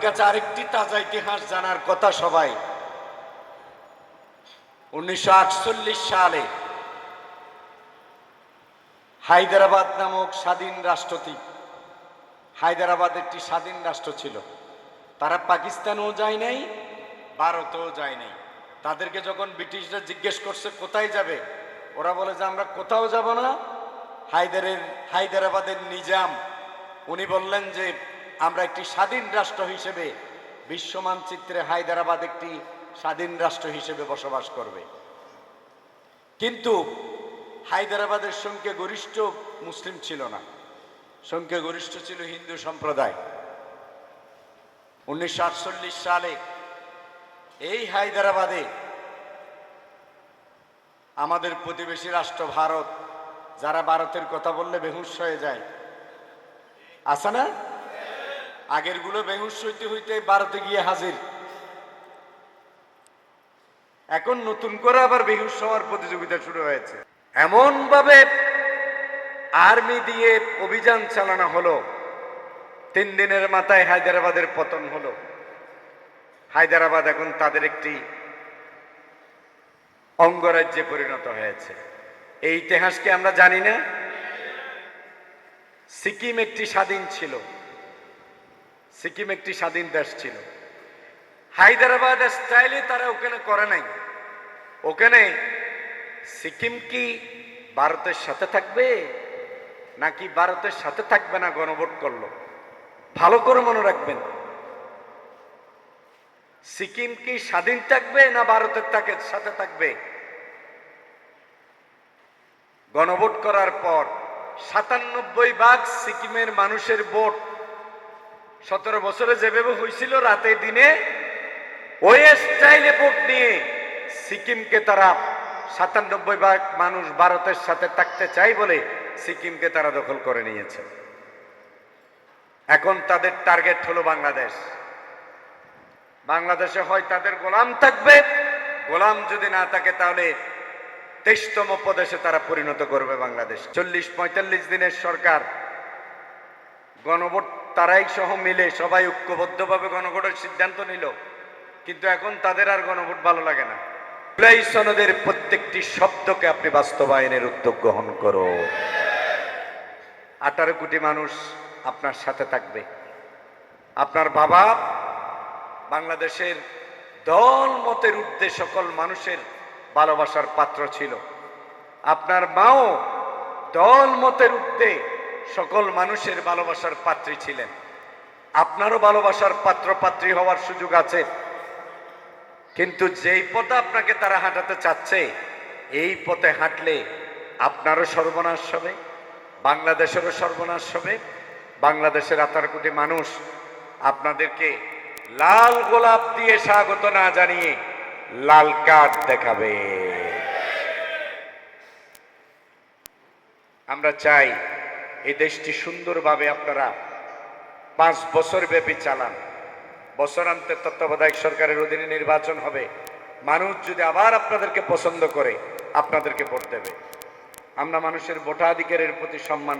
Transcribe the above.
কাছে আরেকটি তাজা ইতিহাস জানার কথা সবাই। 1948 সালে হায়দ্রাবাদ নামক স্বাধীন রাষ্ট্রটি, হায়দ্রাবাদ একটি স্বাধীন রাষ্ট্র ছিল। তারা পাকিস্তানেও যায় নাই, ভারতেও যায় নাই। তাদেরকে যখন ব্রিটিশরা জিজ্ঞেস করছে কোথায় যাবে, ওরা বলে যে আমরা কোথাও যাব না। হায়দ্রাবাদের নিজাম উনি বললেন যে আমরা একটি স্বাধীন রাষ্ট্র হিসেবে বিশ্ব মানচিত্রে হায়দ্রাবাদ একটি স্বাধীন রাষ্ট্র হিসেবে বসবাস করবে। কিন্তু হায়দ্রাবাদের সংখ্যাগরিষ্ঠ মুসলিম ছিল না, সংখ্যাগরিষ্ঠ ছিল হিন্দু সম্প্রদায়। 1948 সালে এই হায়দ্রাবাদে আমাদের প্রতিবেশী রাষ্ট্র ভারত, যারা ভারতের কথা বললে বেহুশ হয়ে যায়, আছে না? আগের গুলো বেহুশ হইতে হইতে ভারতে গিয়ে হাজির, এখন নতুন করে আবার বেহুশ হওয়ার প্রতিযোগিতা শুরু হয়েছে। এমন ভাবে আর্মি দিয়ে অভিযান চালানো হলো, 3 দিনের মাথায় হায়দ্রাবাদের পতন হলো। হায়দ্রাবাদ এখন তাদের একটি অঙ্গরাজ্যে পরিণত হয়েছে। এই ইতিহাসকে আমরা জানি না? সিকিম একটি স্বাধীন ছিল, সিকিম একটি স্বাধীন দেশ ছিল। হায়দ্রাবাদ স্টাইলে তারা ওখানে করে নাই। ওখানে সিকিম কি ভারতের সাথে থাকবে নাকি ভারতের সাথে থাকবে না গণভোট করলো। ভালো করে মনে রাখবেন, সিকিম কি স্বাধীন থাকবে না ভারতের সাথে থাকবে। গণভোট করার পর 97% সিকিমের মানুষের ভোট 17 বছরে যেভাবে হয়েছিল রাতে দিনে ওই স্টাইলে ভোট নিয়ে সিকিমকে তারা 97% মানুষ ভারতের সাথে থাকতে চাই বলে সিকিমকে তারা দখল করে নিয়েছে। এখন তাদের টার্গেট হলো বাংলাদেশ। বাংলাদেশে হয় তাদের গোলাম থাকবে, গোলাম যদি না থাকে তাহলে 23তম প্রদেশে তারা পরিণত করবে বাংলাদেশ। 40-45 দিনের সরকার গণভোট তারাই সহ মিলে সবাই ঐক্যবদ্ধভাবে গণভোটের সিদ্ধান্ত নিল, কিন্তু এখন তাদের আর গণভোট ভালো লাগে না। জুলাই সনদের প্রত্যেকটি শব্দকে আপনি বাস্তবায়নের উদ্যোগ গ্রহণ করো। 18 কোটি মানুষ আপনার সাথে থাকবে। আপনার বাবা বাংলাদেশের দল মতের ঊর্ধ্বে সকল মানুষের ভালোবাসার পাত্র ছিল। আপনার মাও দল মতের ঊর্ধ্বে সকল মানুষের ভালোবাসার পাত্রী ছিলেন। আপনারও ভালোবাসার পাত্র পাত্রী হওয়ার সুযোগ আছে, কিন্তু যেই পথে আপনাকে তারা হাঁটাতে চাচ্ছে এই পথে হাঁটলে আপনারও সর্বনাশ হবে, বাংলাদেশেরও সর্বনাশ হবে। বাংলাদেশের 18 কোটি মানুষ আপনাদেরকে লাল গোলাপ দিয়ে স্বাগত না জানিয়ে লাল কার্ড দেখাবে। আমরা চাই এই দেশটি সুন্দরভাবে আপনারা 5 বছর ব্যাপী চালান। বছরান্তে তত্ত্বাবধায়ক সরকারের অধীনে নির্বাচন হবে। মানুষ যদি আবার আপনাদেরকে পছন্দ করে আপনাদেরকে ভোট দেবে। আমরা মানুষের ভোটাধিকারের প্রতি সম্মান